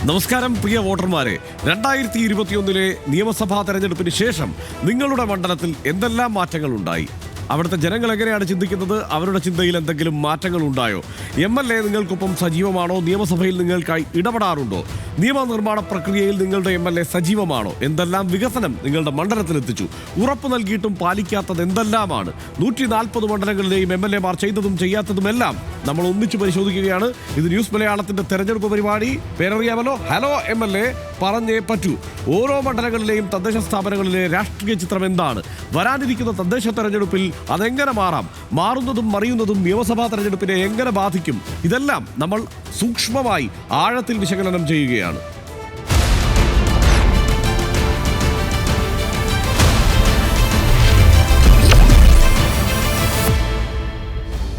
നമസ്കാരം പ്രിയ വോട്ടർമാരെ, 2021 നിയമസഭാ തെരഞ്ഞെടുപ്പിന് ശേഷം നിങ്ങളുടെ മണ്ഡലത്തിൽ എന്തെല്ലാം മാറ്റങ്ങൾ ഉണ്ടായി? അവിടുത്തെ ജനങ്ങൾ എങ്ങനെയാണ് ചിന്തിക്കുന്നത്? അവരുടെ ചിന്തയിൽ എന്തെങ്കിലും മാറ്റങ്ങൾ ഉണ്ടായോ? MLA നിങ്ങൾക്കൊപ്പം സജീവമാണോ? നിയമസഭയിൽ നിങ്ങൾക്കായി ഇടപെടാറുണ്ടോ? നിയമനിർമ്മാണ പ്രക്രിയയിൽ നിങ്ങളുടെ MLA സജീവമാണോ? എന്തെല്ലാം വികസനം നിങ്ങളുടെ മണ്ഡലത്തിലെത്തിച്ചു? ഉറപ്പ് നൽകിയിട്ടും പാലിക്കാത്തത് എന്തെല്ലാമാണ്? 140 മണ്ഡലങ്ങളിലെയും MLA മാർ ചെയ്തതും ചെയ്യാത്തതുമെല്ലാം നമ്മൾ ഒന്നിച്ചു പരിശോധിക്കുകയാണ്. ഇത് ന്യൂസ് മലയാളത്തിന്റെ തെരഞ്ഞെടുപ്പ് പരിപാടി. പേരറിയാമല്ലോ, ഹലോ MLA പറഞ്ഞേ പറ്റൂ. ഓരോ മണ്ഡലങ്ങളിലെയും തദ്ദേശ സ്ഥാപനങ്ങളിലെ രാഷ്ട്രീയ ചിത്രം എന്താണ്? വരാനിരിക്കുന്ന തദ്ദേശ തെരഞ്ഞെടുപ്പിൽ അതെങ്ങനെ മാറാം? മാറുന്നതും മറിയുന്നതും നിയമസഭാ തെരഞ്ഞെടുപ്പിനെ എങ്ങനെ ബാധിക്കും? ഇതെല്ലാം നമ്മൾ സൂക്ഷ്മമായി ആഴത്തിൽ വിശകലനം ചെയ്യുകയാണ്.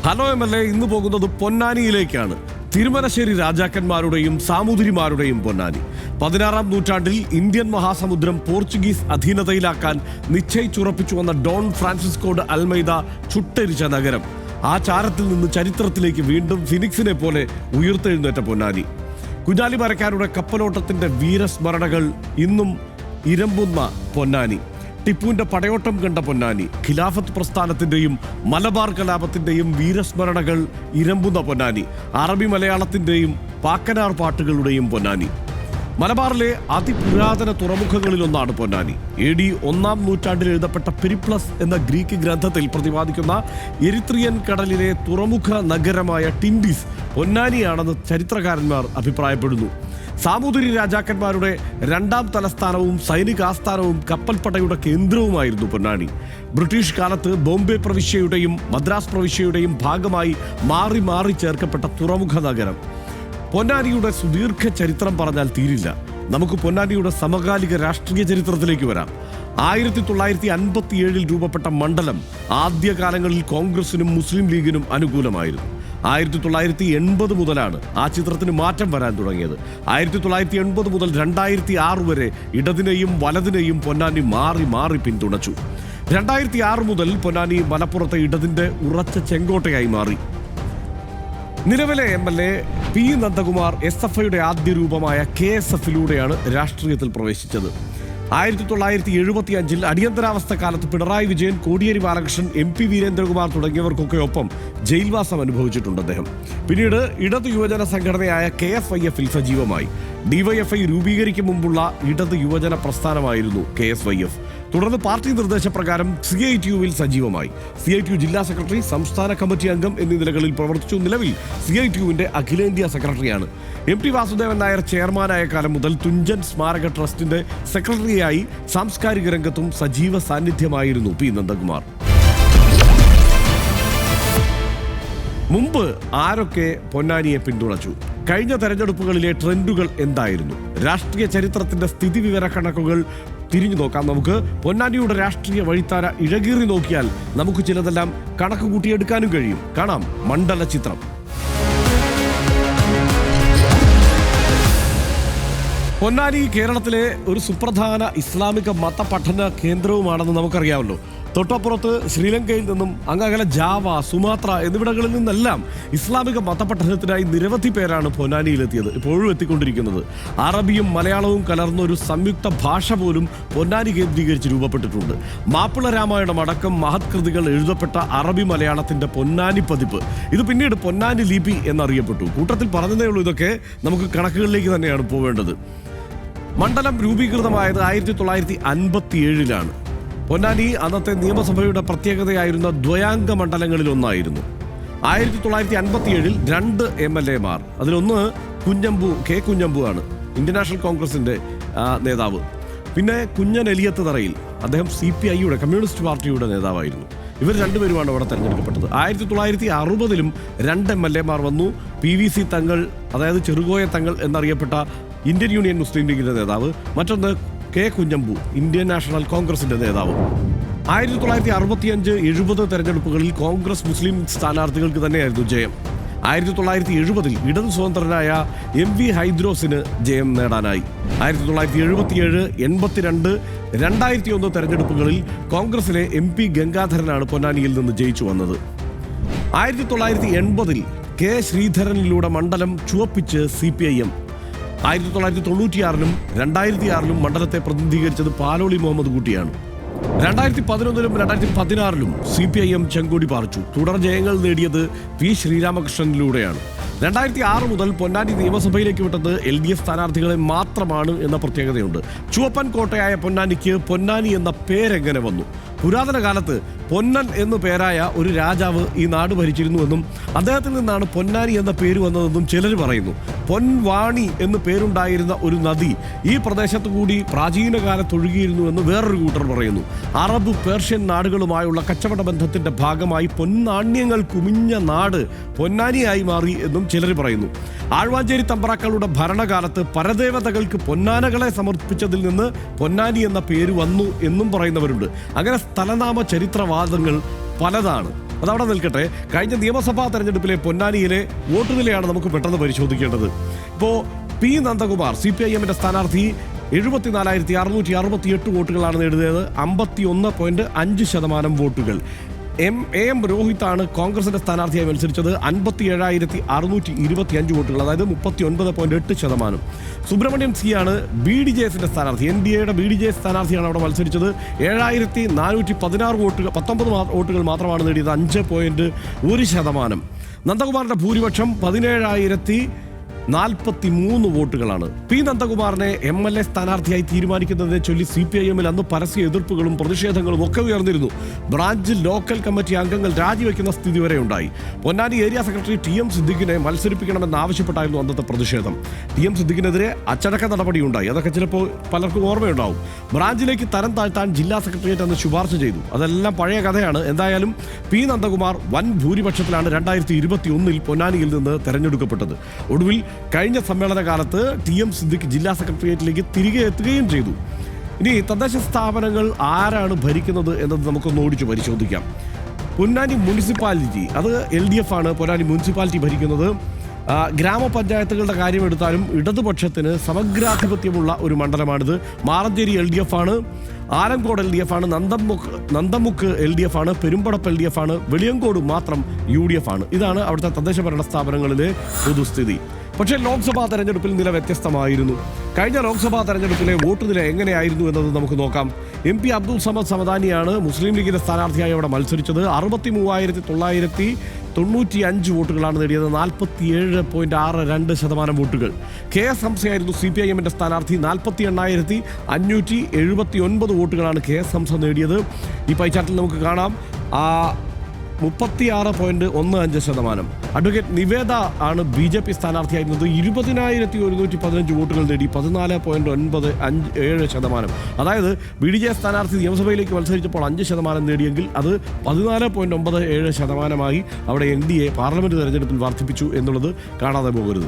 ഹലോ MLA ഇന്ന് പോകുന്നത് പൊന്നാനിയിലേക്കാണ്. തിരുമലശ്ശേരി രാജാക്കന്മാരുടെയും സാമൂതിരിമാരുടെയും പൊന്നാനി. 16-ാം നൂറ്റാണ്ടിൽ ഇന്ത്യൻ മഹാസമുദ്രം പോർച്ചുഗീസ് അധീനതയിലാക്കാൻ നിശ്ചയിച്ചുറപ്പിച്ചു വന്ന ഡോൺ ഫ്രാൻസിസ്കോ ഡെ അൽമൈദ ചുട്ടെരിച്ച നഗരം. ആ ചാരത്തിൽ നിന്ന് ചരിത്രത്തിലേക്ക് വീണ്ടും ഫിനിക്സിനെ പോലെ ഉയർത്തെഴുന്നേറ്റ പൊന്നാനി. കുഞ്ഞാലി മരക്കാരുടെ കപ്പലോട്ടത്തിന്റെ വീരസ്മരണകൾ ഇന്നും ഇരമ്പുന്ന പൊന്നാനി. ടിപ്പുവിന്റെ പടയോട്ടം കണ്ട പൊന്നാനി. ഖിലാഫത്ത് പ്രസ്ഥാനത്തിന്റെയും മലബാർ കലാപത്തിന്റെയും വീരസ്മരണകൾ ഇരമ്പുന്ന പൊന്നാനി. അറബി മലയാളത്തിന്റെയും പാക്കനാർ പാട്ടുകളുടെയും പൊന്നാനി. മലബാറിലെ അതിപുരാതന തുറമുഖങ്ങളിലൊന്നാണ് പൊന്നാനി. AD 1-ാം നൂറ്റാണ്ടിൽ എഴുതപ്പെട്ട പെരിപ്ലസ് എന്ന ഗ്രീക്ക് ഗ്രന്ഥത്തിൽ പ്രതിപാദിക്കുന്ന എരിത്രിയൻ കടലിലെ തുറമുഖ നഗരമായ ടിൻഡിസ് പൊന്നാനിയാണെന്ന് ചരിത്രകാരന്മാർ അഭിപ്രായപ്പെടുന്നു. സാമൂതിരി രാജാക്കന്മാരുടെ 2-ാം തലസ്ഥാനവും സൈനികാസ്ഥാനവും കപ്പൽപ്പടയുടെ കേന്ദ്രവുമായിരുന്നു പൊന്നാനി. ബ്രിട്ടീഷ് കാലത്ത് ബോംബെ പ്രവിശ്യയുടെയും മദ്രാസ് പ്രവിശ്യയുടെയും ഭാഗമായി മാറി മാറി ചേർക്കപ്പെട്ട തുറമുഖ നഗരം. പൊന്നാനിയുടെ സുദീർഘ ചരിത്രം പറഞ്ഞാൽ തീരില്ല. നമുക്ക് പൊന്നാനിയുടെ സമകാലിക രാഷ്ട്രീയ ചരിത്രത്തിലേക്ക് വരാം. 1957 രൂപപ്പെട്ട മണ്ഡലം ആദ്യകാലങ്ങളിൽ കോൺഗ്രസിനും മുസ്ലിം ലീഗിനും അനുകൂലമായിരുന്നു. 1980 മുതലാണ് ആ ചിത്രത്തിന് മാറ്റം വരാൻ തുടങ്ങിയത്. 1980 മുതൽ 2006 വരെ ഇടതിനെയും വലതിനെയും പൊന്നാനി മാറി മാറി പിന്തുണച്ചു. 2006 മുതൽ പൊന്നാനി മലപ്പുറത്തെ ഇടതിന്റെ ഉറച്ച ചെങ്കോട്ടയായി മാറി. നിലവിലെ MLA P. നന്ദകുമാർ SFIയുടെ ആദ്യ രൂപമായ KSFിലൂടെയാണ് രാഷ്ട്രീയത്തിൽ പ്രവേശിച്ചത്. 1975 അടിയന്തരാവസ്ഥ കാലത്ത് പിണറായി വിജയൻ, കോടിയേരി ബാലകൃഷ്ണൻ, MP വീരേന്ദ്രകുമാർ തുടങ്ങിയവർക്കൊക്കെ ഒപ്പം ജയിൽവാസം അനുഭവിച്ചിട്ടുണ്ട് അദ്ദേഹം. പിന്നീട് ഇടത് യുവജന സംഘടനയായ KFIFൽ സജീവമായി. DYFI രൂപീകരിക്കും മുമ്പുള്ള ഇടത് യുവജന പ്രസ്ഥാനമായിരുന്നു KSYF. തുടർന്ന് പാർട്ടി നിർദ്ദേശപ്രകാരം CITUവിൽ സജീവമായി. CITU ജില്ലാ സെക്രട്ടറി, സംസ്ഥാന കമ്മിറ്റി അംഗം എന്നീ നിലകളിൽ പ്രവർത്തിച്ചു. നിലവിൽ CITUവിന്റെ അഖിലേന്ത്യാ സെക്രട്ടറിയാണ്. MT വാസുദേവൻ നായർ ചെയർമാനായ കാലം മുതൽ തുഞ്ചൻ സ്മാരക ട്രസ്റ്റിന്റെ സെക്രട്ടറിയായി സാംസ്കാരിക രംഗത്തും സജീവ സാന്നിധ്യമായിരുന്നു P. നന്ദകുമാർ. മുമ്പ് ആരൊക്കെ പൊന്നാനിയെ പിന്തുണച്ചു? കഴിഞ്ഞ തെരഞ്ഞെടുപ്പുകളിലെ ട്രെൻഡുകൾ എന്തായിരുന്നു? രാഷ്ട്രീയ ചരിത്രത്തിന്റെ സ്ഥിതിവിവര കണക്കുകൾ തിരിഞ്ഞു നോക്കാം നമുക്ക്. പൊന്നാനിയുടെ രാഷ്ട്രീയ വഴിത്താര ഇഴകീറി നോക്കിയാൽ നമുക്ക് ചിലതെല്ലാം കണക്ക് കൂട്ടിയെടുക്കാനും കഴിയും. കാണാം മണ്ഡല ചിത്രം. പൊന്നാനി കേരളത്തിലെ ഒരു സുപ്രധാന ഇസ്ലാമിക മത പഠന കേന്ദ്രവുമാണെന്ന് നമുക്കറിയാമല്ലോ. തൊട്ടപ്പുറത്ത് ശ്രീലങ്കയിൽ നിന്നും അങ്ങകലെ ജാവ, സുമാത്ര എന്നിവിടങ്ങളിൽ നിന്നെല്ലാം ഇസ്ലാമിക മതപഠനത്തിനായി നിരവധി പേരാണ് പൊന്നാനിയിലെത്തിയത്, ഇപ്പോഴും എത്തിക്കൊണ്ടിരിക്കുന്നത്. അറബിയും മലയാളവും കലർന്ന ഒരു സംയുക്ത ഭാഷ പോലും പൊന്നാനി കേന്ദ്രീകരിച്ച് രൂപപ്പെട്ടിട്ടുണ്ട്. മാപ്പിള രാമായണം അടക്കം മഹത്കൃതികൾ എഴുതപ്പെട്ട അറബി മലയാളത്തിന്റെ പൊന്നാനി പതിപ്പ്. ഇത് പിന്നീട് പൊന്നാനി ലിപി എന്നറിയപ്പെട്ടു. കൂട്ടത്തിൽ പറഞ്ഞതേ ഉള്ളൂ. ഇതൊക്കെ നമുക്ക് കണക്കുകളിലേക്ക് തന്നെയാണ് പോവേണ്ടത്. മണ്ഡലം രൂപീകൃതമായത് 1957 പൊന്നാനി അന്നത്തെ നിയമസഭയുടെ പ്രത്യേകതയായിരുന്ന ദ്വയാംഗ മണ്ഡലങ്ങളിൽ ഒന്നായിരുന്നു. 1957 2 MLA മാർ. അതിലൊന്ന് K. കുഞ്ഞമ്പു ആണ്, ഇന്ത്യൻ നാഷണൽ കോൺഗ്രസിന്റെ നേതാവ്. പിന്നെ കുഞ്ഞൻ എലിയത്ത് തറയിൽ, അദ്ദേഹം CPIയുടെ കമ്മ്യൂണിസ്റ്റ് പാർട്ടിയുടെ നേതാവായിരുന്നു. ഇവർ രണ്ടുപേരുമാണ് അവിടെ തെരഞ്ഞെടുക്കപ്പെട്ടത്. 1960 2 MLA മാർ വന്നു. PVC തങ്ങൾ, അതായത് ചെറുകോയ തങ്ങൾ എന്നറിയപ്പെട്ട ഇന്ത്യൻ യൂണിയൻ മുസ്ലിം ലീഗിന്റെ നേതാവ്. മറ്റൊന്ന് K. കുഞ്ഞമ്പു, ഇന്ത്യൻ നാഷണൽ കോൺഗ്രസിന്റെ നേതാവ്. 1965-70 തെരഞ്ഞെടുപ്പുകളിൽ കോൺഗ്രസ് മുസ്ലിം സ്ഥാനാർത്ഥികൾക്ക് തന്നെയായിരുന്നു ജയം. 1970 ഇടത് സ്വതന്ത്രനായ MV ഹൈദ്രോസിന് ജയം നേടാനായി. 1977, 82, 2001 തെരഞ്ഞെടുപ്പുകളിൽ കോൺഗ്രസിലെ MP ഗംഗാധരനാണ് പൊന്നാനിയിൽ നിന്ന് ജയിച്ചു വന്നത്. 1980 K. ശ്രീധരനിലൂടെ മണ്ഡലം ചുവപ്പിച്ച് CPIM. 1996-ലും 2006-ലും മണ്ഡലത്തെ പ്രതിനിധീകരിച്ചത് പാലോളി മുഹമ്മദ് കുട്ടിയാണ്. 2011-ലും 2016-ലും CPIM ചെങ്കൊടി പാറിച്ചു. തുടർ ജയങ്ങൾ നേടിയത് P. ശ്രീരാമകൃഷ്ണനിലൂടെയാണ്. 2006 മുതൽ പൊന്നാനി നിയമസഭയിലേക്ക് വിട്ടത് LDF സ്ഥാനാർത്ഥികളെ മാത്രമാണ് എന്ന പ്രത്യേകതയുണ്ട്. ചുവപ്പൻ കോട്ടയായ പൊന്നാനിക്ക് പൊന്നാനി എന്ന പേരെങ്ങനെ വന്നു? പുരാതന കാലത്ത് പൊന്നൻ എന്നു പേരായ ഒരു രാജാവ് ഈ നാട് ഭരിച്ചിരുന്നുവെന്നും അദ്ദേഹത്തിൽ നിന്നാണ് പൊന്നാനി എന്ന പേര് വന്നതെന്നും ചിലർ പറയുന്നു. പൊൻവാണി എന്ന് പേരുണ്ടായിരുന്ന ഒരു നദി ഈ പ്രദേശത്തു കൂടി പ്രാചീന കാലത്ത് ഒഴുകിയിരുന്നുവെന്ന് വേറൊരു കൂട്ടർ പറയുന്നു. അറബ് പേർഷ്യൻ നാടുകളുമായുള്ള കച്ചവട ബന്ധത്തിന്റെ ഭാഗമായി പൊന്നാണ്യങ്ങൾ കുമിഞ്ഞ നാട് പൊന്നാനിയായി മാറി എന്നും ചിലർ പറയുന്നു. ആഴ്വാഞ്ചേരി തമ്പ്രാക്കളുടെ ഭരണകാലത്ത് പരദേവതകൾക്ക് പൊന്നാനകളെ സമർപ്പിച്ചതിൽ നിന്ന് പൊന്നാനി എന്ന പേര് വന്നു എന്നും പറയുന്നവരുണ്ട്. അങ്ങനെ സ്ഥലനാമ ചരിത്രവാദങ്ങൾ പലതാണ്. അതവിടെ നിൽക്കട്ടെ. കഴിഞ്ഞ നിയമസഭാ തെരഞ്ഞെടുപ്പിലെ പൊന്നാനിയിലെ വോട്ട് നിലയാണ് നമുക്ക് പെട്ടെന്ന് പരിശോധിക്കേണ്ടത്. ഇപ്പോൾ P. നന്ദകുമാർ CPIMന്റെ സ്ഥാനാർത്ഥി 74,668 വോട്ടുകളാണ് നേടിയത്. 51.5% വോട്ടുകൾ. AM രോഹിത്താണ് കോൺഗ്രസിന്റെ സ്ഥാനാർത്ഥിയായി മത്സരിച്ചത്. 57,625 വോട്ടുകൾ, അതായത് 39.8%. സുബ്രഹ്മണ്യം C ആണ് BDJSന്റെ സ്ഥാനാർത്ഥി. NDAയുടെ BDJS സ്ഥാനാർത്ഥിയാണ് അവിടെ മത്സരിച്ചത്. 7,416 വോട്ടുകൾ, 19 വോട്ടുകൾ മാത്രമാണ് നേടിയത്. 5.1%. നന്ദകുമാറിന്റെ ഭൂരിപക്ഷം 17,043 വോട്ടുകളാണ്. P. നന്ദകുമാറിനെ MLA സ്ഥാനാർത്ഥിയായി തീരുമാനിക്കുന്നതിനെ ചൊല്ലി CPIMൽ അന്ന് പരസ്യ എതിർപ്പുകളും പ്രതിഷേധങ്ങളും ഒക്കെ ഉയർന്നിരുന്നു. ബ്രാഞ്ച് ലോക്കൽ കമ്മിറ്റി അംഗങ്ങൾ രാജിവെക്കുന്ന സ്ഥിതി വരെ ഉണ്ടായി. പൊന്നാനി ഏരിയ സെക്രട്ടറി TM സിദ്ദിഖിനെ മത്സരിപ്പിക്കണമെന്നാവശ്യപ്പെട്ടായിരുന്നു അന്നത്തെ പ്രതിഷേധം. TM സിദ്ദിഖിനെതിരെ അച്ചടക്ക നടപടിയുണ്ടായി. അതൊക്കെ ചിലപ്പോൾ പലർക്കും ഓർമ്മയുണ്ടാവും. ബ്രാഞ്ചിലേക്ക് തരം താഴ്ത്താൻ ജില്ലാ സെക്രട്ടേറിയറ്റ് അന്ന് ശുപാർശ ചെയ്തു. അതെല്ലാം പഴയ കഥയാണ്. എന്തായാലും P. നന്ദകുമാർ വൻ ഭൂരിപക്ഷത്തിലാണ് 2021-ൽ പൊന്നാനിയിൽ നിന്ന് തെരഞ്ഞെടുക്കപ്പെട്ടത്. ഒടുവിൽ കഴിഞ്ഞ സമ്മേളന കാലത്ത് TM സിദ്ദിഖ് ജില്ലാ സെക്രട്ടേറിയറ്റിലേക്ക് തിരികെ എത്തുകയും ചെയ്തു. ഇനി തദ്ദേശ സ്ഥാപനങ്ങൾ ആരാണ് ഭരിക്കുന്നത് എന്നത് നമുക്കൊന്ന് ഓടിച്ച് പരിശോധിക്കാം. പൊന്നാനി മുനിസിപ്പാലിറ്റി, അത് LDF ആണ് പൊന്നാനി മുനിസിപ്പാലിറ്റി ഭരിക്കുന്നത്. ഗ്രാമപഞ്ചായത്തുകളുടെ കാര്യമെടുത്താലും ഇടതുപക്ഷത്തിന് സമഗ്രാധിപത്യമുള്ള ഒരു മണ്ഡലമാണിത്. മാറഞ്ചേരി LDF ആണ്, ആലങ്കോട് LDF ആണ്, നന്തമുക്ക് LDF ആണ്, പെരുമ്പടപ്പ് LDF ആണ്, വെളിയങ്കോട് മാത്രം UDF ആണ്. ഇതാണ് അവിടുത്തെ തദ്ദേശ ഭരണ സ്ഥാപനങ്ങളിലെ പൊതുസ്ഥിതി. പക്ഷേ ലോക്സഭാ തെരഞ്ഞെടുപ്പിൽ നില വ്യത്യസ്തമായിരുന്നു. കഴിഞ്ഞ ലോക്സഭാ തെരഞ്ഞെടുപ്പിലെ വോട്ട് നില എങ്ങനെയായിരുന്നു എന്നത് നമുക്ക് നോക്കാം. MP അബ്ദുൾ സമദ് സമദാനിയാണ് മുസ്ലിം ലീഗിന്റെ സ്ഥാനാർത്ഥിയായി അവിടെ മത്സരിച്ചത്. 63,995 വോട്ടുകളാണ് നേടിയത്. 47.62% വോട്ടുകൾ. KS ഹംസയായിരുന്നു CPIMന്റെ സ്ഥാനാർത്ഥി. 48,579 വോട്ടുകളാണ് KS ഹംസ നേടിയത്. ഈ പൈച്ചാർട്ടിൽ നമുക്ക് കാണാം 36.15%. അഡ്വക്കേറ്റ് നിവേദ ആണ് BJP സ്ഥാനാർത്ഥിയായിരുന്നത്. 20,115 വോട്ടുകൾ നേടി. 14.97%. അതായത് BDJS സ്ഥാനാർത്ഥി നിയമസഭയിലേക്ക് മത്സരിച്ചപ്പോൾ 5% നേടിയെങ്കിൽ അത് 14.97%. അവിടെ NDA പാർലമെന്റ് തെരഞ്ഞെടുപ്പിൽ വർദ്ധിപ്പിച്ചു എന്നുള്ളത് കാണാതെ പോകരുത്.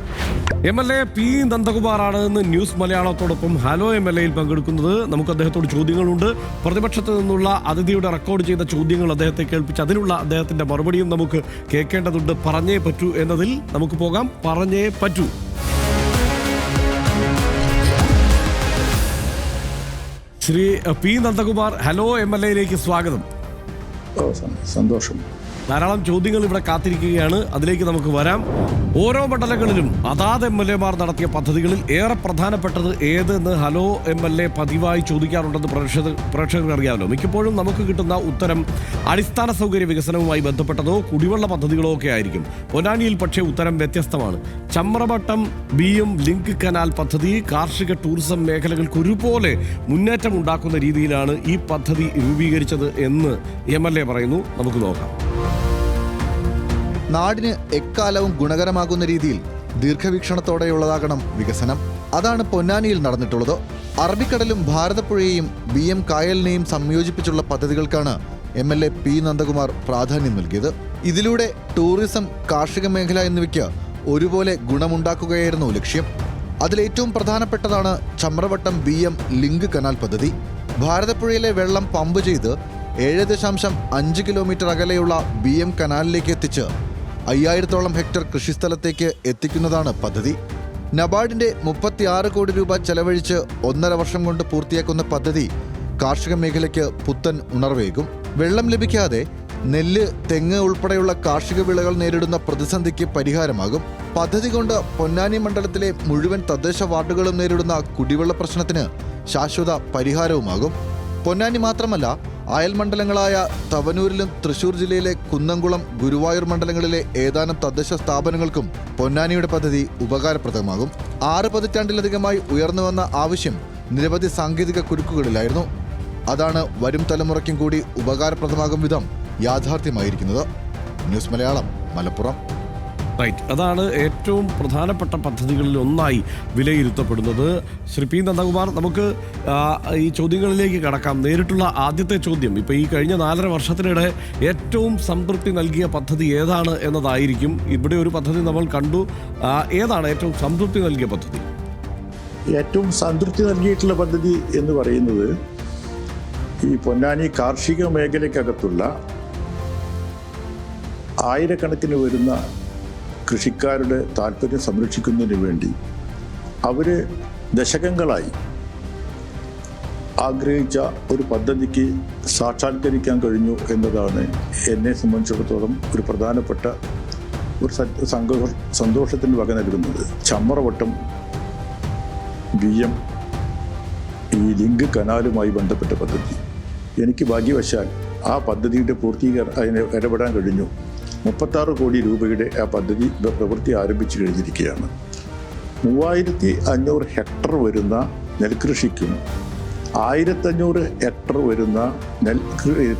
MLA P. നന്ദകുമാറാണ് ഇന്ന് ന്യൂസ് മലയാളത്തോടൊപ്പം ഹലോ MLAയിൽ പങ്കെടുക്കുന്നത്. നമുക്ക് അദ്ദേഹത്തോട് ചോദ്യങ്ങളുണ്ട്. പ്രതിപക്ഷത്ത് നിന്നുള്ള അതിഥിയുടെ റെക്കോർഡ് ചെയ്ത ചോദ്യങ്ങൾ അദ്ദേഹത്തെ കേൾപ്പിച്ച് അതിനുള്ള അദ്ദേഹത്തിന്റെ മറുപടിയും നമുക്ക് കേൾക്കേണ്ടതുണ്ട്. പറഞ്ഞേ പറ്റൂ എന്നതിൽ നമുക്ക് പോകാം. പറഞ്ഞേ പറ്റൂ. ശ്രീ P. നന്ദകുമാർ, ഹലോ MLAയിലേക്ക് സ്വാഗതം. സന്തോഷം. ധാരാളം ചോദ്യങ്ങൾ ഇവിടെ കാത്തിരിക്കുകയാണ്. അതിലേക്ക് നമുക്ക് വരാം. ഓരോ മണ്ഡലങ്ങളിലും അതാത് MLAമാർ നടത്തിയ പദ്ധതികളിൽ ഏറെ പ്രധാനപ്പെട്ടത് ഏതെന്ന് ഹലോ MLA പതിവായി ചോദിക്കാറുണ്ടെന്ന് പ്രേക്ഷകർക്ക് അറിയാമല്ലോ. മിക്കപ്പോഴും നമുക്ക് കിട്ടുന്ന ഉത്തരം അടിസ്ഥാന സൗകര്യ വികസനവുമായി ബന്ധപ്പെട്ടതോ കുടിവെള്ള പദ്ധതികളോ ഒക്കെ ആയിരിക്കും. പൊന്നാനിയിൽ പക്ഷേ ഉത്തരം വ്യത്യസ്തമാണ്. ചമ്രവട്ടം BM ലിങ്ക് കനാൽ പദ്ധതി കാർഷിക ടൂറിസം മേഖലകൾക്ക് ഒരുപോലെ മുന്നേറ്റം ഉണ്ടാക്കുന്ന രീതിയിലാണ് ഈ പദ്ധതി രൂപീകരിച്ചത് എന്ന് MLA പറയുന്നു. നമുക്ക് നോക്കാം. നാടിന് എക്കാലവും ഗുണകരമാകുന്ന രീതിയിൽ ദീർഘവീക്ഷണത്തോടെയുള്ളതാകണം വികസനം. അതാണ് പൊന്നാനിയിൽ നടന്നിട്ടുള്ളത്. അറബിക്കടലും ഭാരതപ്പുഴയെയും BM കായലിനെയും സംയോജിപ്പിച്ചുള്ള പദ്ധതികൾക്കാണ് MLA P. നന്ദകുമാർ പ്രാധാന്യം നൽകിയത്. ഇതിലൂടെ ടൂറിസം, കാർഷിക മേഖല എന്നിവയ്ക്ക് ഒരുപോലെ ഗുണമുണ്ടാക്കുകയായിരുന്നു ലക്ഷ്യം. അതിലേറ്റവും പ്രധാനപ്പെട്ടതാണ് ചമ്രവട്ടം BM ലിങ്ക് കനാൽ പദ്ധതി. ഭാരതപ്പുഴയിലെ വെള്ളം പമ്പ് ചെയ്ത് 7.5 കിലോമീറ്റർ അകലെയുള്ള BM കനാലിലേക്ക് എത്തിച്ച് 5000-ഓളം ഹെക്ടർ കൃഷിസ്ഥലത്തേക്ക് എത്തിക്കുന്നതാണ് പദ്ധതി. നബാർഡിന്റെ 36 കോടി രൂപ ചെലവഴിച്ച് 1.5 വർഷം കൊണ്ട് പൂർത്തിയാക്കുന്ന പദ്ധതി കാർഷിക മേഖലയ്ക്ക് പുത്തൻ ഉണർവേകും. വെള്ളം ലഭിക്കാതെ നെല്ല്, തെങ്ങ് ഉൾപ്പെടെയുള്ള കാർഷിക വിളകൾ നേരിടുന്ന പ്രതിസന്ധിക്ക് പരിഹാരമാകും. പദ്ധതി കൊണ്ട് പൊന്നാനി മണ്ഡലത്തിലെ മുഴുവൻ തദ്ദേശ വാർഡുകളും നേരിടുന്ന കുടിവെള്ള പ്രശ്നത്തിന് ശാശ്വത പരിഹാരവുമാകും. പൊന്നാനി മാത്രമല്ല, അയൽ മണ്ഡലങ്ങളായ തവനൂരിലും തൃശൂർ ജില്ലയിലെ കുന്നംകുളം, ഗുരുവായൂർ മണ്ഡലങ്ങളിലെ ഏതാനും തദ്ദേശ സ്ഥാപനങ്ങൾക്കും പൊന്നാനിയുടെ പദ്ധതി ഉപകാരപ്രദമാകും. 6 പതിറ്റാണ്ടിലധികമായി ഉയർന്നുവന്ന ആവശ്യം നിരവധി സാങ്കേതിക കുരുക്കുകളിലായിരുന്നു. അതാണ് വരും തലമുറയ്ക്കും കൂടി ഉപകാരപ്രദമാകും വിധം യാഥാർത്ഥ്യമായിരിക്കുന്നത്. ന്യൂസ് മലയാളം, മലപ്പുറം. റൈറ്റ്, അതാണ് ഏറ്റവും പ്രധാനപ്പെട്ട പദ്ധതികളിൽ ഒന്നായി വിലയിരുത്തപ്പെടുന്നത്. ശ്രീ പി നന്ദകുമാർ, നമുക്ക് ഈ ചോദ്യങ്ങളിലേക്ക് കടക്കാം. നേരിട്ടുള്ള ആദ്യത്തെ ചോദ്യം, ഇപ്പോൾ ഈ കഴിഞ്ഞ 4.5 വർഷത്തിനിടെ ഏറ്റവും സംതൃപ്തി നൽകിയ പദ്ധതി ഏതാണ് എന്നതായിരിക്കും. ഇവിടെ ഒരു പദ്ധതി നമ്മൾ കണ്ടു. ഏതാണ് ഏറ്റവും സംതൃപ്തി നൽകിയ പദ്ധതി? ഏറ്റവും സംതൃപ്തി നൽകിയിട്ടുള്ള പദ്ധതി എന്ന് പറയുന്നത് ഈ പൊന്നാനി കാർഷിക മേഖലയ്ക്കകത്തുള്ള ആയിരക്കണക്കിന് വരുന്ന കൃഷിക്കാരുടെ താല്പര്യം സംരക്ഷിക്കുന്നതിന് വേണ്ടി അവർ ദശകങ്ങളായി ആഗ്രഹിച്ച ഒരു പദ്ധതിക്ക് സാക്ഷാത്കരിക്കാൻ കഴിഞ്ഞു എന്നതാണ് എന്നെ സംബന്ധിച്ചിടത്തോളം ഒരു പ്രധാനപ്പെട്ട ഒരു സന്തോഷത്തിന് വക നൽകുന്നത്. ചമ്മറവട്ടം BM ഈ ലിങ്ക് കനാലുമായി ബന്ധപ്പെട്ട പദ്ധതി, എനിക്ക് ഭാഗ്യവശാൽ ആ പദ്ധതിയുടെ അതിനെ ഇടപെടാൻ കഴിഞ്ഞു. 36 കോടി രൂപയുടെ ആ പദ്ധതി പ്രവൃത്തി ആരംഭിച്ചു കഴിഞ്ഞിരിക്കുകയാണ്. 3500 ഹെക്ടർ വരുന്ന നെൽകൃഷിക്കും 1500 ഹെക്ടർ വരുന്ന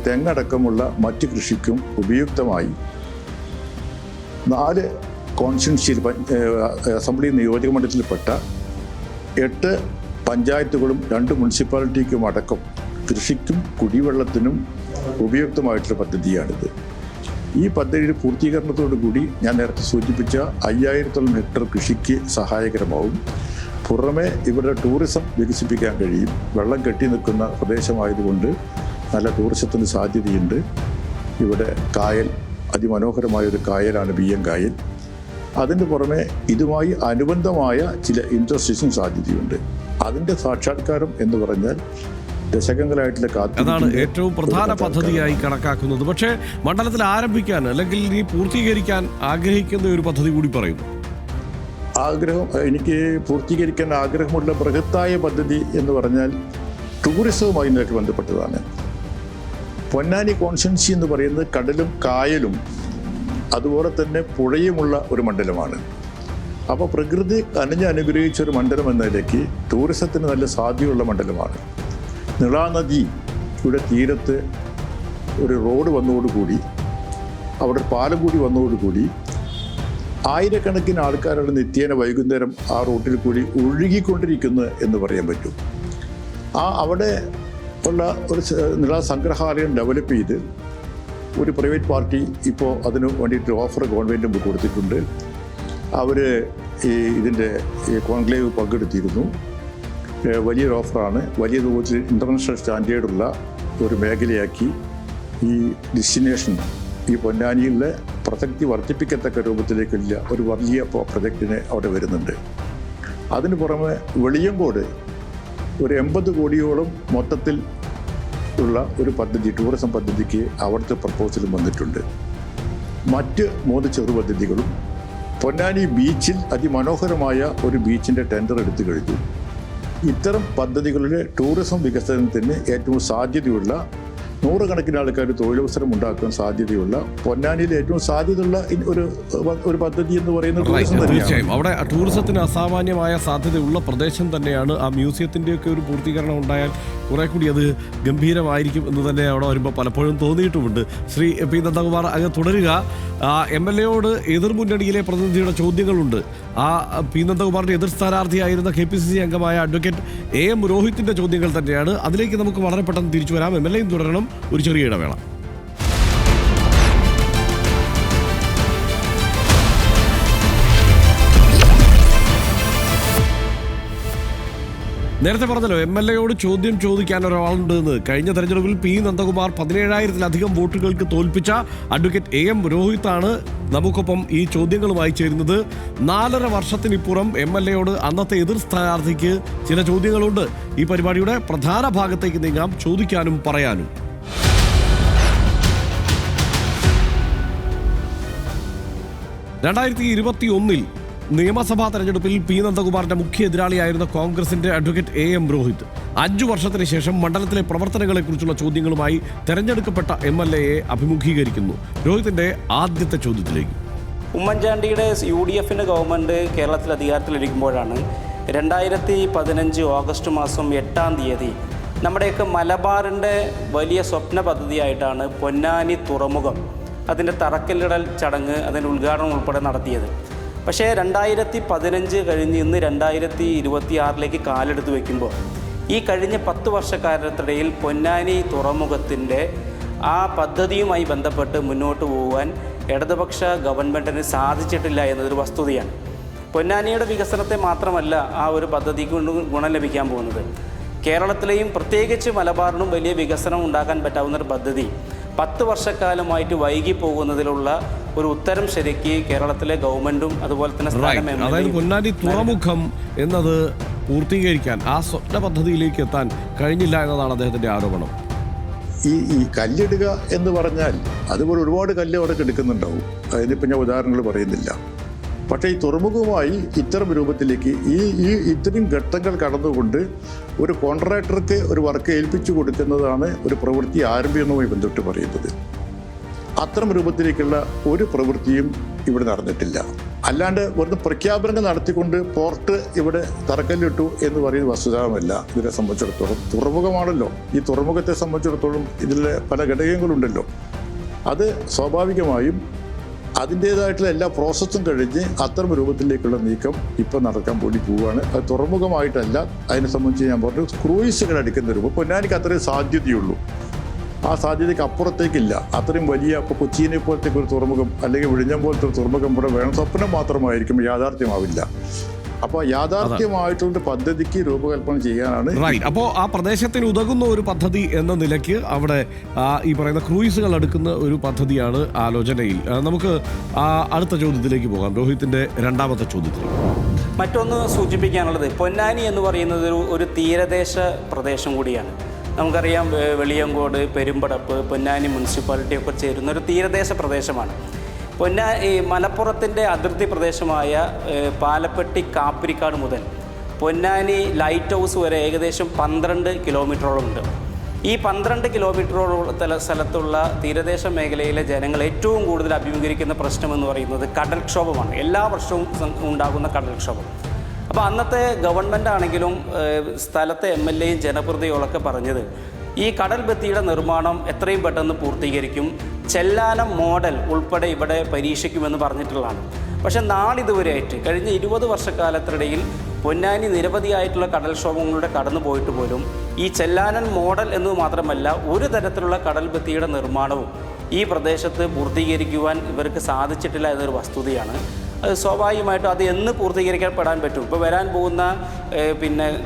തെങ്ങടക്കമുള്ള മറ്റ് കൃഷിക്കും ഉപയുക്തമായി 4 കോൺസ്റ്റിറ്റ്യുവൻസിയിൽ അസംബ്ലി നിയോജക മണ്ഡലത്തിൽപ്പെട്ട 8 പഞ്ചായത്തുകളും 2 മുനിസിപ്പാലിറ്റിക്കും അടക്കം കൃഷിക്കും കുടിവെള്ളത്തിനും ഉപയുക്തമായിട്ടുള്ള പദ്ധതിയാണിത്. ഈ പദ്ധതിയുടെ പൂർത്തീകരണത്തോടു കൂടി ഞാൻ നേരത്തെ സൂചിപ്പിച്ച 5000-ഓളം ഹെക്ടർ കൃഷിക്ക് സഹായകരമാവും. പുറമെ ഇവിടെ ടൂറിസം വികസിപ്പിക്കാൻ കഴിയും. വെള്ളം കെട്ടി നിൽക്കുന്ന പ്രദേശമായതുകൊണ്ട് നല്ല ടൂറിസത്തിന് സാധ്യതയുണ്ട്. ഇവിടെ കായൽ, അതിമനോഹരമായൊരു കായലാണ് BM കായൽ. അതിന് പുറമെ ഇതുമായി അനുബന്ധമായ ചില ഇൻഡസ്ട്രീസും സാധ്യതയുണ്ട്. അതിൻ്റെ സാക്ഷാത്കാരം എന്ന് പറഞ്ഞാൽ ദശകങ്ങളായിട്ടുള്ള അതാണ് ഏറ്റവും പ്രധാന പദ്ധതിയായി കണക്കാക്കുന്നത്. പക്ഷേ മണ്ഡലത്തിൽ ആരംഭിക്കാൻ അല്ലെങ്കിൽ ഇനി പൂർത്തീകരിക്കാൻ ആഗ്രഹിക്കുന്ന ഒരു പദ്ധതി കൂടി പറയുന്നു. എനിക്ക് പൂർത്തീകരിക്കാൻ ആഗ്രഹമുള്ള ബൃഹത്തായ പദ്ധതി എന്ന് പറഞ്ഞാൽ ടൂറിസവുമായി ബന്ധപ്പെട്ടതാണ്. പൊന്നാനി കോൺസ്റ്റിറ്റ്യുവൻസി എന്ന് പറയുന്നത് കടലും കായലും അതുപോലെ തന്നെ പുഴയുമുള്ള ഒരു മണ്ഡലമാണ്. അപ്പോൾ പ്രകൃതി അനുഗ്രഹിച്ച ഒരു മണ്ഡലം എന്ന നിലയ്ക്ക് ടൂറിസത്തിന് നല്ല സാധ്യതയുള്ള മണ്ഡലമാണ്. നിളാനദിയുടെ തീരത്ത് ഒരു റോഡ് വന്നതോടുകൂടി, അവിടെ പാലം കൂടി വന്നതോടുകൂടി ആയിരക്കണക്കിന് ആൾക്കാരുടെ നിത്യേന വൈകുന്നേരം ആ റൂട്ടിൽ കൂടി ഒഴുകിക്കൊണ്ടിരിക്കുന്നു എന്ന് പറയാൻ പറ്റും. അവിടെ ഉള്ള ഒരു നിള സംഗ്രഹാലയം ഡെവലപ്പ് ചെയ്ത് ഒരു പ്രൈവറ്റ് പാർട്ടി ഇപ്പോൾ അതിന് വേണ്ടിയിട്ട് ഓഫർ ഗവൺമെൻറ് മുമ്പ് കൊടുത്തിട്ടുണ്ട്. അവർ ഇതിൻ്റെ കോൺക്ലേവ് പങ്കെടുത്തിരുന്നു. വലിയൊരു ഓഫറാണ്. വലിയ തോതിൽ ഇൻ്റർനാഷണൽ സ്റ്റാൻഡേർഡുള്ള ഒരു മേഖലയാക്കി ഈ ഡെസ്റ്റിനേഷൻ, ഈ പൊന്നാനിയിലെ പ്രസക്തി വർദ്ധിപ്പിക്കത്തക്ക രൂപത്തിലേക്കുള്ള ഒരു വലിയ പ്രൊജക്റ്റിന് അവിടെ വരുന്നുണ്ട്. അതിന് പുറമെ വെളിയങ്കോട് ഒരു 80 കോടിയോളം മൊത്തത്തിൽ ഉള്ള ഒരു പദ്ധതി, ടൂറിസം പദ്ധതിക്ക് അവിടുത്തെ പ്രപ്പോസലും വന്നിട്ടുണ്ട്. മറ്റ് 3 ചെറു പദ്ധതികളും പൊന്നാനി ബീച്ചിൽ അതിമനോഹരമായ ഒരു ബീച്ചിൻ്റെ ടെൻഡർ എടുത്തു കഴിഞ്ഞു. ഇത്തരം പദ്ധതികളുടെ ടൂറിസം വികസനത്തിന് ഏറ്റവും സാധ്യതയുള്ള, നൂറുകണക്കിന് ആൾക്കാർ തൊഴിലവസരം ഉണ്ടാക്കാൻ സാധ്യതയുള്ള, പൊന്നാനിയിൽ ഏറ്റവും സാധ്യതയുള്ള ഒരു പദ്ധതി എന്ന് പറയുന്നത് ടൂറിസം തന്നെയാണ്. തീർച്ചയായും അവിടെ ടൂറിസത്തിന് അസാമാന്യമായ സാധ്യതയുള്ള പ്രദേശം തന്നെയാണ്. ആ മ്യൂസിയത്തിൻ്റെയൊക്കെ ഒരു പൂർത്തീകരണം ഉണ്ടായാൽ കുറെ കൂടി അത് ഗംഭീരമായിരിക്കും എന്ന് തന്നെ അവിടെ വരുമ്പോൾ പലപ്പോഴും തോന്നിയിട്ടുമുണ്ട്. ശ്രീ പി നന്ദകുമാർ, അങ്ങ് തുടരുക. MLAയോട് എതിർമുന്നണിയിലെ പ്രതിനിധിയുടെ ചോദ്യങ്ങളുണ്ട്. ആ പി നന്ദകുമാറിന്റെ എതിർ സ്ഥാനാർത്ഥിയായിരുന്ന KPCC അംഗമായ അഡ്വക്കേറ്റ് AM രോഹിത്തിന്റെ ചോദ്യങ്ങൾ തന്നെയാണ്. അതിലേക്ക് നമുക്ക് വളരെ പെട്ടെന്ന് തിരിച്ചു വരാം. MLAയും തുടരണം. ഒരു ചെറിയ ഇടവേള. നേരത്തെ പറഞ്ഞല്ലോ, MLAയോട് ചോദ്യം ചോദിക്കാൻ ഒരാളുണ്ടെന്ന്. കഴിഞ്ഞ തെരഞ്ഞെടുപ്പിൽ P നന്ദകുമാർ 17,000-ലധികം വോട്ടുകൾക്ക് തോൽപ്പിച്ച അഡ്വക്കേറ്റ് AM രോഹിത്താണ് നമുക്കൊപ്പം ഈ ചോദ്യങ്ങളുമായി ചേരുന്നത്. 4.5 വർഷത്തിനിപ്പുറം MLAയോട് അന്നത്തെ എതിർ സ്ഥാനാർത്ഥിക്ക് ചില ചോദ്യങ്ങളുണ്ട്. ഈ പരിപാടിയുടെ പ്രധാന ഭാഗത്തേക്ക് നീങ്ങാം, ചോദിക്കാനും പറയാനും. 2021 നിയമസഭാ തെരഞ്ഞെടുപ്പിൽ പി നന്ദകുമാറിന്റെ മുഖ്യ എതിരാളിയായിരുന്ന കോൺഗ്രസിന്റെ അഡ്വക്കേറ്റ് AM രോഹിത് 5 വർഷത്തിന് ശേഷം മണ്ഡലത്തിലെ പ്രവർത്തനങ്ങളെക്കുറിച്ചുള്ള ചോദ്യങ്ങളുമായി തെരഞ്ഞെടുക്കപ്പെട്ട MLA അഭിമുഖീകരിക്കുന്നു. രോഹിത്തിന്റെ ആദ്യത്തെ ചോദ്യത്തിലേക്ക്. ഉമ്മൻചാണ്ടിയുടെ UDFന്റെ ഗവൺമെൻറ് കേരളത്തിൽ അധികാരത്തിലിരിക്കുമ്പോഴാണ് 2015 ഓഗസ്റ്റ് മാസം 8-ാം തീയതി നമ്മുടെയൊക്കെ മലബാറിൻ്റെ വലിയ സ്വപ്ന പദ്ധതിയായിട്ടാണ് പൊന്നാനി തുറമുഖം അതിൻ്റെ തറക്കല്ലിടൽ ചടങ്ങ്, അതിൻ്റെ ഉദ്ഘാടനം ഉൾപ്പെടെ നടത്തിയത്. പക്ഷേ 2015 കഴിഞ്ഞ് ഇന്ന് 2026 കാലെടുത്ത് വയ്ക്കുമ്പോൾ ഈ കഴിഞ്ഞ 10 വർഷക്കാലത്തിനിടയിൽ പൊന്നാനി തുറമുഖത്തിൻ്റെ ആ പദ്ധതിയുമായി ബന്ധപ്പെട്ട് മുന്നോട്ട് പോകാൻ ഇടതുപക്ഷ ഗവൺമെൻറ്റിന് സാധിച്ചിട്ടില്ല എന്നതൊരു വസ്തുതയാണ്. പൊന്നാനിയുടെ വികസനത്തെ മാത്രമല്ല ആ ഒരു പദ്ധതിക്ക് കൊണ്ട് ഗുണം ലഭിക്കാൻ പോകുന്നത്, കേരളത്തിലെയും പ്രത്യേകിച്ച് മലബാറിനും വലിയ വികസനം ഉണ്ടാക്കാൻ പറ്റാവുന്നൊരു പദ്ധതി 10 വർഷക്കാലമായിട്ട് വൈകി പോകുന്നതിലുള്ള ഒരു ഉത്തരം ശരിക്ക് കേരളത്തിലെ ഗവൺമെൻറ്റും അതുപോലെ തന്നെ അതായത് പൊന്നാനി തുറമുഖം എന്നത് പൂർത്തീകരിക്കാൻ ആ സ്വപ്ന പദ്ധതിയിലേക്ക് എത്താൻ കഴിഞ്ഞില്ല എന്നതാണ് അദ്ദേഹത്തിന്റെ ആരോപണം. ഈ കല്ലിടുക എന്ന് പറഞ്ഞാൽ അതുപോലെ ഒരുപാട് കല്ല് അവിടെ എടുക്കുന്നുണ്ടാവും. അതിനിപ്പോൾ ഞാൻ ഉദാഹരണങ്ങൾ പറയുന്നില്ല. പക്ഷേ ഈ തുറമുഖവുമായി ഇത്തരം രൂപത്തിലേക്ക് ഈ ഇത്രയും ഘട്ടങ്ങൾ കടന്നുകൊണ്ട് ഒരു കോൺട്രാക്ടർക്ക് ഒരു വർക്ക് ഏൽപ്പിച്ചു കൊടുക്കുന്നതാണ് ഒരു പ്രവൃത്തി ആരംഭിക്കുന്നതുമായി ബന്ധപ്പെട്ട് പറയുന്നത്. അത്തരം രൂപത്തിലേക്കുള്ള ഒരു പ്രവൃത്തിയും ഇവിടെ നടന്നിട്ടില്ല. അല്ലാണ്ട് വെറുതെ പ്രഖ്യാപനങ്ങൾ നടത്തിക്കൊണ്ട് പോർട്ട് ഇവിടെ തറക്കല്ലിട്ടു എന്ന് പറയുന്ന വസ്തുതാമല്ല. ഇതിനെ സംബന്ധിച്ചിടത്തോളം തുറമുഖമാണല്ലോ. ഈ തുറമുഖത്തെ സംബന്ധിച്ചിടത്തോളം ഇതിലെ പല ഘടകങ്ങളുണ്ടല്ലോ. അത് സ്വാഭാവികമായും അതിൻ്റേതായിട്ടുള്ള എല്ലാ പ്രോസസ്സും കഴിഞ്ഞ് അത്തരം രൂപത്തിലേക്കുള്ള നീക്കം ഇപ്പം നടക്കാൻ വേണ്ടി പോവുകയാണ്. അത് തുറമുഖമായിട്ടല്ല. അതിനെ സംബന്ധിച്ച് ഞാൻ പറഞ്ഞു ക്രൂയിസുകൾ അടിക്കുന്ന രൂപം. പൊന്നാനിക്ക് അത്രയും സാധ്യതയുള്ളൂ. ആ സാധ്യതയ്ക്ക് അപ്പുറത്തേക്കില്ല. അത്രയും വലിയ ഇപ്പോൾ കൊച്ചിനെ പോലത്തേക്ക് ഒരു തുറമുഖം അല്ലെങ്കിൽ വിഴിഞ്ഞം പോലത്തെ ഒരു തുറമുഖം ഇവിടെ വേണം. സ്വപ്നം മാത്രമായിരിക്കും, യാഥാർത്ഥ്യമാവില്ല. അപ്പോൾ യാഥാർത്ഥ്യമായിട്ടുള്ള പദ്ധതിക്ക് രൂപകൽപ്പന ചെയ്യാനാണ്. അപ്പോൾ ആ പ്രദേശത്തിന് ഉതകുന്ന ഒരു പദ്ധതി എന്ന നിലയ്ക്ക് അവിടെ ഈ പറയുന്ന ക്രൂയിസുകൾ എടുക്കുന്ന ഒരു പദ്ധതിയാണ് ആലോചനയിൽ. നമുക്ക് അടുത്ത ചോദ്യത്തിലേക്ക് പോകാം. രോഹിത്തിന്റെ രണ്ടാമത്തെ ചോദ്യത്തിലേക്ക്. മറ്റൊന്ന് സൂചിപ്പിക്കാനുള്ളത്, പൊന്നാനി എന്ന് പറയുന്നത് ഒരു തീരദേശ പ്രദേശം കൂടിയാണ്. നമുക്കറിയാം വെളിയങ്കോട്, പെരുമ്പടപ്പ്, പൊന്നാനി മുനിസിപ്പാലിറ്റിയൊക്കെ ചേരുന്ന ഒരു തീരദേശ പ്രദേശമാണ്. ഈ മലപ്പുറത്തിൻ്റെ അതിർത്തി പ്രദേശമായ പാലപ്പെട്ടി കാപ്പിരിക്കാട് മുതൽ പൊന്നാനി ലൈറ്റ് ഹൗസ് വരെ ഏകദേശം 12 കിലോമീറ്ററോളം ഉണ്ട്. ഈ 12 കിലോമീറ്ററോളം സ്ഥലത്തുള്ള തീരദേശ മേഖലയിലെ ജനങ്ങൾ ഏറ്റവും കൂടുതൽ അഭിമുഖീകരിക്കുന്ന പ്രശ്നമെന്ന് പറയുന്നത് കടൽക്ഷോഭമാണ്. എല്ലാ വർഷവും ഉണ്ടാകുന്ന കടൽക്ഷോഭം. അപ്പോൾ അന്നത്തെ ഗവൺമെൻറ് ആണെങ്കിലും സ്ഥലത്തെ MLAയും ജനപ്രതിനിധികളൊക്കെ പറഞ്ഞത് ഈ കടൽ ഭിത്തിയുടെ നിർമ്മാണം എത്രയും പെട്ടെന്ന് പൂർത്തീകരിക്കും, ചെല്ലാനം മോഡൽ ഉൾപ്പെടെ ഇവിടെ പരീക്ഷിക്കുമെന്ന് പറഞ്ഞിട്ടുള്ളതാണ്. പക്ഷേ നാളിതുവരെയായിട്ട് കഴിഞ്ഞ 20 വർഷക്കാലത്തിനിടയിൽ പൊന്നാനി നിരവധിയായിട്ടുള്ള കടൽക്ഷോഭങ്ങളുടെ കടന്നു പോയിട്ട് പോലും ഈ ചെല്ലാനൻ മോഡൽ എന്നത് മാത്രമല്ല ഒരു തരത്തിലുള്ള കടൽ ഭിത്തിയുടെ നിർമ്മാണവും ഈ പ്രദേശത്ത് പൂർത്തീകരിക്കുവാൻ ഇവർക്ക് സാധിച്ചിട്ടില്ല എന്നൊരു വസ്തുതയാണ്. അത് സ്വാഭാവികമായിട്ടും അത് എന്ന് പൂർത്തീകരിക്കപ്പെടാൻ പറ്റും? ഇപ്പോൾ വരാൻ പോകുന്ന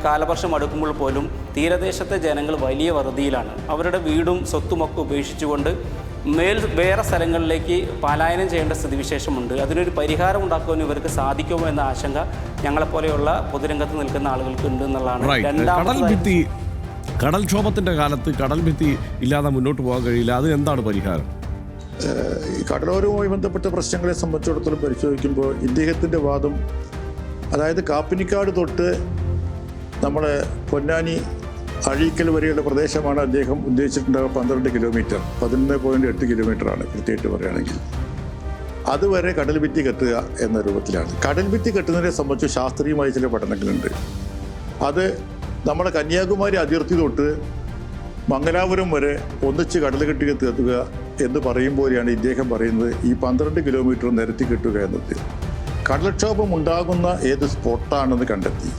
കാലവർഷം അടുക്കുമ്പോൾ പോലും തീരദേശത്തെ ജനങ്ങൾ വലിയ വറുതിയിലാണ്. അവരുടെ വീടും സ്വത്തുമൊക്കെ ഉപേക്ഷിച്ചുകൊണ്ട് വേറെ സ്ഥലങ്ങളിലേക്ക് പലായനം ചെയ്യേണ്ട സ്ഥിതിവിശേഷമുണ്ട്. അതിനൊരു പരിഹാരം ഉണ്ടാക്കുവാൻ ഇവർക്ക് സാധിക്കുമോ എന്ന ആശങ്ക ഞങ്ങളെപ്പോലെയുള്ള പൊതുരംഗത്ത് നിൽക്കുന്ന ആളുകൾക്ക് ഉണ്ട് എന്നുള്ളതാണ്. കടൽക്ഷോഭത്തിന്റെ കാലത്ത് കടൽ ഭിത്തി ഇല്ലാതെ മുന്നോട്ട് പോകാൻ കഴിയില്ല. അത് എന്താണ് പരിഹാരം? ഈ കടലോരവുമായി ബന്ധപ്പെട്ട പ്രശ്നങ്ങളെ സംബന്ധിച്ചിടത്തോളം പരിശോധിക്കുമ്പോൾ ഇദ്ദേഹത്തിൻ്റെ വാദം, അതായത് കാപ്പിനിക്കാട് തൊട്ട് നമ്മളെ പൊന്നാനി അഴീക്കൽ വരെയുള്ള പ്രദേശമാണ് അദ്ദേഹം ഉദ്ദേശിച്ചിട്ടുണ്ടാകുക 12 കിലോമീറ്റർ, 11.8 കിലോമീറ്ററാണ് കൃത്യമായിട്ട് പറയുകയാണെങ്കിൽ. അതുവരെ കടൽ ഭിത്തി കെട്ടുക എന്ന രൂപത്തിലാണ്. കടൽ ഭിത്തി കെട്ടുന്നതിനെ സംബന്ധിച്ച് ശാസ്ത്രീയമായ ചില പഠനങ്ങളുണ്ട്. അത് നമ്മുടെ കന്യാകുമാരി അതിർത്തി തൊട്ട് മംഗലാപുരം വരെ ഒന്നിച്ച് കടൽ കെട്ടി എത്തുക എന്ന് പറയുമ്പോഴാണ് ഇദ്ദേഹം പറയുന്നത് ഈ 12 കിലോമീറ്റർ നിരത്തി കെട്ടുക എന്നത്. കടൽക്ഷോഭം ഉണ്ടാകുന്ന ഏത് സ്പോട്ടാണെന്ന് കണ്ടെത്തി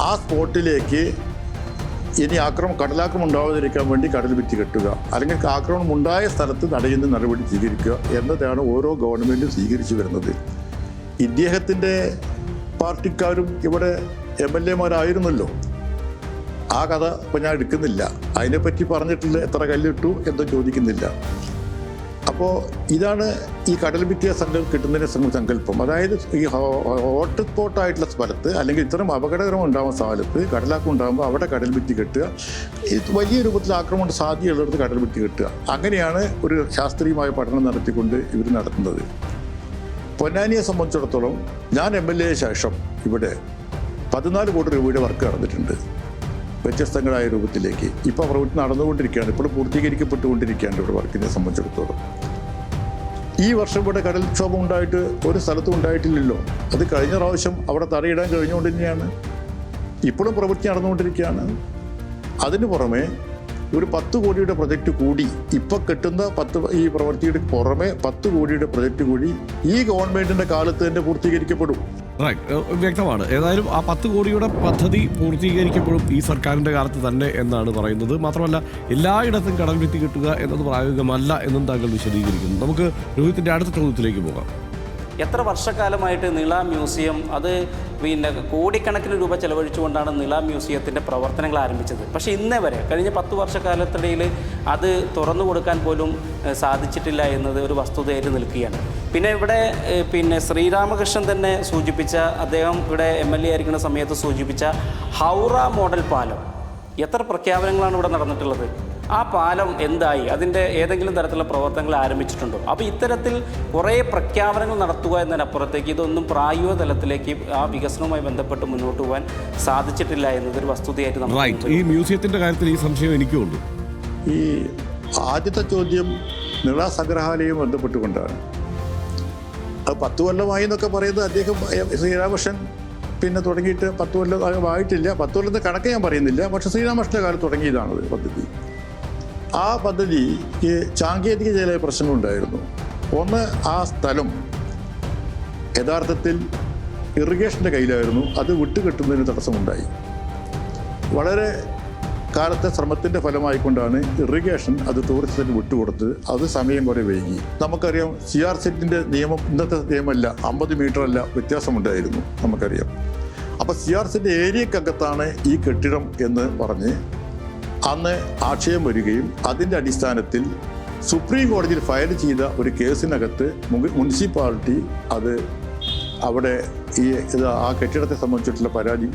ആ സ്പോട്ടിലേക്ക് ഇനി കടലാക്രമണം ഉണ്ടാവാതിരിക്കാൻ വേണ്ടി കടൽ ഭിത്തി കെട്ടുക, അല്ലെങ്കിൽ ആക്രമണം ഉണ്ടായ സ്ഥലത്ത് തടയുന്ന നടപടി സ്വീകരിക്കുക എന്നതാണ് ഓരോ ഗവൺമെൻറ്റും സ്വീകരിച്ചു വരുന്നത്. ഇദ്ദേഹത്തിൻ്റെ പാർട്ടിക്കാരും ഇവിടെ MLAമാരായിരുന്നല്ലോ. ആ കഥ ഇപ്പം ഞാൻ എടുക്കുന്നില്ല. അതിനെപ്പറ്റി പറഞ്ഞിട്ടില്ല, എത്ര കല്ലിട്ടു എന്ന് ചോദിക്കുന്നില്ല. അപ്പോൾ ഇതാണ് ഈ കടൽ ഭിത്തിയെ കിട്ടുന്നതിനെ സങ്കല്പം. അതായത് ഈ ഹോട്ട് സ്പോട്ടായിട്ടുള്ള സ്ഥലത്ത് അല്ലെങ്കിൽ ഇത്തരം അപകടകരം ഉണ്ടാകുന്ന സ്ഥലത്ത് കടലാക്കം ഉണ്ടാകുമ്പോൾ അവിടെ കടൽ ഭിത്തി കെട്ടുക, വലിയ രൂപത്തിൽ ആക്രമണം സാധ്യതയുള്ളിടത്ത് കടൽ ഭിത്തി കെട്ടുക. അങ്ങനെയാണ് ഒരു ശാസ്ത്രീയമായ പഠനം നടത്തിക്കൊണ്ട് ഇവർ നടത്തുന്നത്. പൊന്നാനിയെ സംബന്ധിച്ചിടത്തോളം ഞാൻ MLA ശേഷം ഇവിടെ 14 കോടി രൂപയുടെ വർക്ക് നടന്നിട്ടുണ്ട് വ്യത്യസ്തങ്ങളായ രൂപത്തിലേക്ക്. ഇപ്പോൾ പ്രവൃത്തി നടന്നുകൊണ്ടിരിക്കുകയാണ്, ഇപ്പോൾ പൂർത്തീകരിക്കപ്പെട്ടുകൊണ്ടിരിക്കുകയാണ് ഇവിടെ വർക്കിനെ സംബന്ധിച്ചിടത്തോളം. ഈ വർഷം ഇവിടെ കടൽക്ഷോഭം ഉണ്ടായിട്ട് ഒരു സ്ഥലത്തും ഉണ്ടായിട്ടില്ലല്ലോ. അത് കഴിഞ്ഞ പ്രാവശ്യം അവിടെ തടയിടാൻ കഴിഞ്ഞുകൊണ്ട് തന്നെയാണ്. ഇപ്പോഴും പ്രവൃത്തി നടന്നുകൊണ്ടിരിക്കുകയാണ്. അതിന് പുറമെ ഒരു 10 കോടിയുടെ പ്രൊജക്റ്റ് കൂടി ഇപ്പോൾ കിട്ടുന്ന ഈ പ്രവൃത്തിയുടെ പുറമെ 10 കോടിയുടെ പ്രൊജക്റ്റ് കൂടി ഈ ഗവൺമെന്റിന്റെ കാലത്ത് തന്നെ പൂർത്തീകരിക്കപ്പെടും. വ്യക്തമാണ്. ഏതായാലും ആ 10 കോടിയുടെ പദ്ധതി പൂർത്തീകരിക്കപ്പെടും ഈ സർക്കാരിന്റെ കാലത്ത് തന്നെ എന്നാണ് പറയുന്നത്. മാത്രമല്ല എല്ലായിടത്തും കടൽ ഭിത്തി കിട്ടുക എന്നത് പ്രായോഗികമല്ല എന്നും താങ്കൾ വിശദീകരിക്കുന്നു. നമുക്ക് രോഹിത്തിന്റെ അടുത്ത ചോദ്യത്തിലേക്ക് പോകാം. എത്ര വർഷക്കാലമായിട്ട് നിള മ്യൂസിയം അത് കോടിക്കണക്കിന് രൂപ ചെലവഴിച്ചുകൊണ്ടാണ് നിള മ്യൂസിയത്തിൻ്റെ പ്രവർത്തനങ്ങൾ ആരംഭിച്ചത്. പക്ഷേ ഇന്നേ വരെ കഴിഞ്ഞ 10 വർഷക്കാലത്തിടയിൽ അത് തുറന്നു കൊടുക്കാൻ പോലും സാധിച്ചിട്ടില്ല എന്നത് ഒരു വസ്തുതയായിട്ട് നിൽക്കുകയാണ്. പിന്നെ ഇവിടെ ശ്രീരാമകൃഷ്ണൻ തന്നെ സൂചിപ്പിച്ച, അദ്ദേഹം ഇവിടെ MLA ആയിരിക്കുന്ന സമയത്ത് സൂചിപ്പിച്ച ഹൗറ മോഡൽ പാലം, എത്ര പ്രഖ്യാപനങ്ങളാണ് ഇവിടെ നടന്നിട്ടുള്ളത്. ആ പാലം എന്തായി? അതിൻ്റെ ഏതെങ്കിലും തരത്തിലുള്ള പ്രവർത്തനങ്ങൾ ആരംഭിച്ചിട്ടുണ്ടോ? അപ്പോൾ ഇത്തരത്തിൽ കുറേ പ്രഖ്യാപനങ്ങൾ നടത്തുക എന്നതിനപ്പുറത്തേക്ക് ഇതൊന്നും പ്രായോഗിക തലത്തിലേക്ക് ആ വികസനവുമായി ബന്ധപ്പെട്ട് മുന്നോട്ട് പോകാൻ സാധിച്ചിട്ടില്ല എന്നതൊരു വസ്തുതയായിട്ട് നമ്മൾ ഈ മ്യൂസിയത്തിൻ്റെ കാര്യത്തിൽ ഈ സംശയം എനിക്കുണ്ട്. ഈ ആദ്യത്തെ ചോദ്യം നിള സംഗ്രഹാലയം ബന്ധപ്പെട്ടുകൊണ്ടാണ്. അത് 10 കൊല്ലമായി എന്നൊക്കെ പറയുന്നത് അദ്ദേഹം ശ്രീരാമകൃഷ്ണൻ തുടങ്ങിയിട്ട് 10 കൊല്ലം ആയിട്ടില്ല. 10 കൊല്ലത്തെ കണക്ക് ഞാൻ പറയുന്നില്ല, പക്ഷേ ശ്രീരാമകൃഷ്ണൻ്റെ കാലത്ത് തുടങ്ങിയതാണത് പദ്ധതി. ആ പദ്ധതിക്ക് സാങ്കേതിക ചില പ്രശ്നങ്ങളുണ്ടായിരുന്നു. ഒന്ന്, ആ സ്ഥലം യഥാർത്ഥത്തിൽ ഇറിഗേഷൻ്റെ കയ്യിലായിരുന്നു. അത് വിട്ടുകെട്ടുന്നതിന് തടസ്സമുണ്ടായി. വളരെ കാലത്തെ ശ്രമത്തിൻ്റെ ഫലമായിക്കൊണ്ടാണ് ഇറിഗേഷൻ അത് ടൂറിസത്തിന് വിട്ടുകൊടുത്ത്. അത് സമയം കുറേ വൈകി. നമുക്കറിയാം CRZ നിയമം ഇന്നത്തെ നിയമമല്ല, 50 മീറ്റർ അല്ല, വ്യത്യാസമുണ്ടായിരുന്നു നമുക്കറിയാം. അപ്പോൾ CRZ ഏരിയക്കകത്താണ് ഈ കെട്ടിടം എന്ന് പറഞ്ഞ് അന്ന് ആക്ഷേപം വരികയും അതിൻ്റെ അടിസ്ഥാനത്തിൽ സുപ്രീം കോടതിയിൽ ഫയൽ ചെയ്ത ഒരു കേസിനകത്ത് മുനിസിപ്പാലിറ്റി അത് അവിടെ ആ കെട്ടിടത്തെ സംബന്ധിച്ചിട്ടുള്ള പരാതി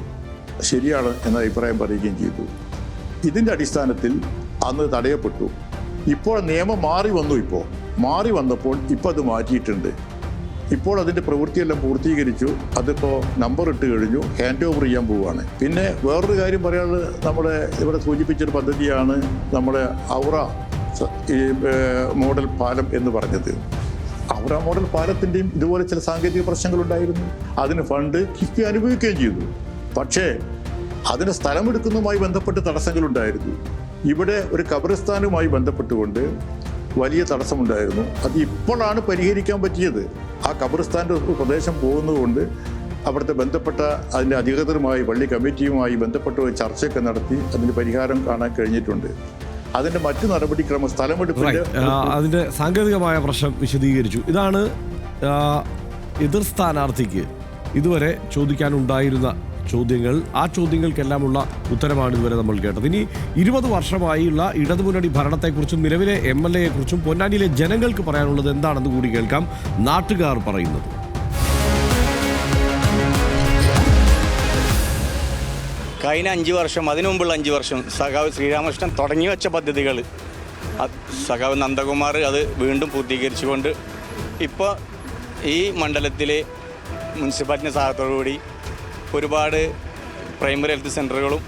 ശരിയാണ് എന്ന അഭിപ്രായം പറയുകയും ചെയ്തു. ഇതിൻ്റെ അടിസ്ഥാനത്തിൽ അന്ന് തടയപ്പെട്ടു. ഇപ്പോൾ നിയമം മാറി വന്നപ്പോൾ ഇപ്പോൾ അത് മാറ്റിയിട്ടുണ്ട്. ഇപ്പോൾ അതിൻ്റെ പ്രവൃത്തിയെല്ലാം പൂർത്തീകരിച്ചു. അതിപ്പോൾ നമ്പർ ഇട്ട് കഴിഞ്ഞു, ഹാൻഡ് ഓവർ ചെയ്യാൻ പോവുകയാണ്. പിന്നെ വേറൊരു കാര്യം പറയാനുള്ളത്, നമ്മുടെ ഇവിടെ സൂചിപ്പിച്ചൊരു പദ്ധതിയാണ് നമ്മുടെ ഔറ മോഡൽ പാലം എന്ന് പറഞ്ഞത്. ഔറ മോഡൽ പാലത്തിൻ്റെയും ഇതുപോലെ ചില സാങ്കേതിക പ്രശ്നങ്ങളുണ്ടായിരുന്നു. അതിന് ഫണ്ട് കിഫ്ബി അനുഭവിക്കുകയും ചെയ്തു. പക്ഷേ അതിന് സ്ഥലമെടുക്കുന്നതുമായി ബന്ധപ്പെട്ട് തടസ്സങ്ങളുണ്ടായിരുന്നു. ഇവിടെ ഒരു ഖബറിസ്ഥാനുമായി ബന്ധപ്പെട്ടുകൊണ്ട് വലിയ തടസ്സമുണ്ടായിരുന്നു. അത് ഇപ്പോഴാണ് പരിഹരിക്കാൻ പറ്റിയത്. ആ ഖബറിസ്ഥാൻ്റെ പ്രദേശം പോകുന്നതുകൊണ്ട് അവിടുത്തെ ബന്ധപ്പെട്ട അതിൻ്റെ അധികൃതരുമായി പള്ളി കമ്മിറ്റിയുമായി ബന്ധപ്പെട്ട ചർച്ചയൊക്കെ നടത്തി അതിന് പരിഹാരം കാണാൻ കഴിഞ്ഞിട്ടുണ്ട്. അതിൻ്റെ മറ്റു നടപടിക്രമം സ്ഥലമെടുപ്പിൻ്റെ അതിൻ്റെ സാങ്കേതികമായ പ്രശ്നം വിശദീകരിച്ചു. ഇതാണ് എതിർ സ്ഥാനാർത്ഥിക്ക് ഇതുവരെ ചോദിക്കാനുണ്ടായിരുന്ന ചോദ്യങ്ങൾ. ആ ചോദ്യങ്ങൾക്കെല്ലാമുള്ള ഉത്തരമാണ് ഇതുവരെ നമ്മൾ കേട്ടത്. ഇനി 20 വർഷമായുള്ള ഇടതുമുന്നണി ഭരണത്തെക്കുറിച്ചും നിലവിലെ MLA-യെക്കുറിച്ചും പൊന്നാനിയിലെ ജനങ്ങൾക്ക് പറയാനുള്ളത് എന്താണെന്ന് കൂടി കേൾക്കാം. നാട്ടുകാർ പറയുന്നത്. കഴിഞ്ഞ 5 വർഷം, അതിനു മുമ്പുള്ള 5 വർഷം സഖാവ് ശ്രീരാമകൃഷ്ണൻ തുടങ്ങി വെച്ച പദ്ധതികൾ സഖാവ് നന്ദകുമാർ അത് വീണ്ടും പൂർത്തീകരിച്ചുകൊണ്ട് ഇപ്പോൾ ഈ മണ്ഡലത്തിലെ മുനിസിപ്പാലിറ്റിൻ്റെ സഹായത്തോടുകൂടി ഒരുപാട് പ്രൈമറി ഹെൽത്ത് സെൻ്ററുകളും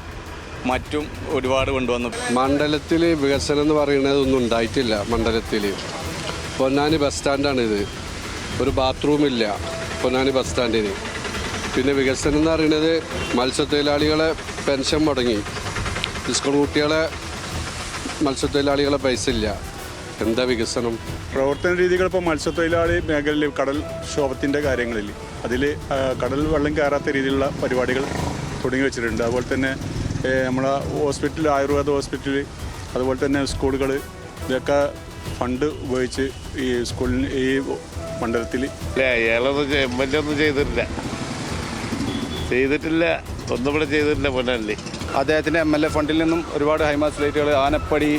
മറ്റും ഒരുപാട് കൊണ്ടുവന്നു. മണ്ഡലത്തിൽ വികസനം എന്ന് പറയുന്നത് ഒന്നും ഉണ്ടായിട്ടില്ല. മണ്ഡലത്തിൽ പൊന്നാനി ബസ് സ്റ്റാൻഡാണിത്. ഒരു ബാത്റൂമില്ല പൊന്നാനി ബസ് സ്റ്റാൻഡിന്. പിന്നെ വികസനം എന്ന് പറയുന്നത് മത്സ്യത്തൊഴിലാളികളെ പെൻഷൻ മുടങ്ങി, സ്കൂൾ കുട്ടികളെ മത്സ്യത്തൊഴിലാളികളെ പൈസ ഇല്ല. എന്താ വികസനം? പ്രവർത്തന രീതികൾ ഇപ്പോൾ മത്സ്യത്തൊഴിലാളി മേഖലയിൽ കടൽ ക്ഷോഭത്തിൻ്റെ കാര്യങ്ങളിൽ അതിൽ കടൽ വെള്ളം കയറാത്ത രീതിയിലുള്ള പരിപാടികൾ തുടങ്ങി വെച്ചിട്ടുണ്ട്. അതുപോലെ തന്നെ നമ്മളെ ഹോസ്പിറ്റൽ, ആയുർവേദ ഹോസ്പിറ്റൽ, അതുപോലെ തന്നെ സ്കൂളുകൾ, ഇതൊക്കെ ഫണ്ട് ഉപയോഗിച്ച് ഈ സ്കൂളിന് ഈ മണ്ഡലത്തിൽ MLA ഒന്നും ചെയ്തിട്ടില്ല ഒന്നും ഇവിടെ ചെയ്തിട്ടില്ല. പൊന്നാനിൽ അദ്ദേഹത്തിൻ്റെ MLA ഫണ്ടിൽ നിന്നും ഒരുപാട് ഹൈമാസ് ലൈറ്റുകൾ, ആനപ്പടി,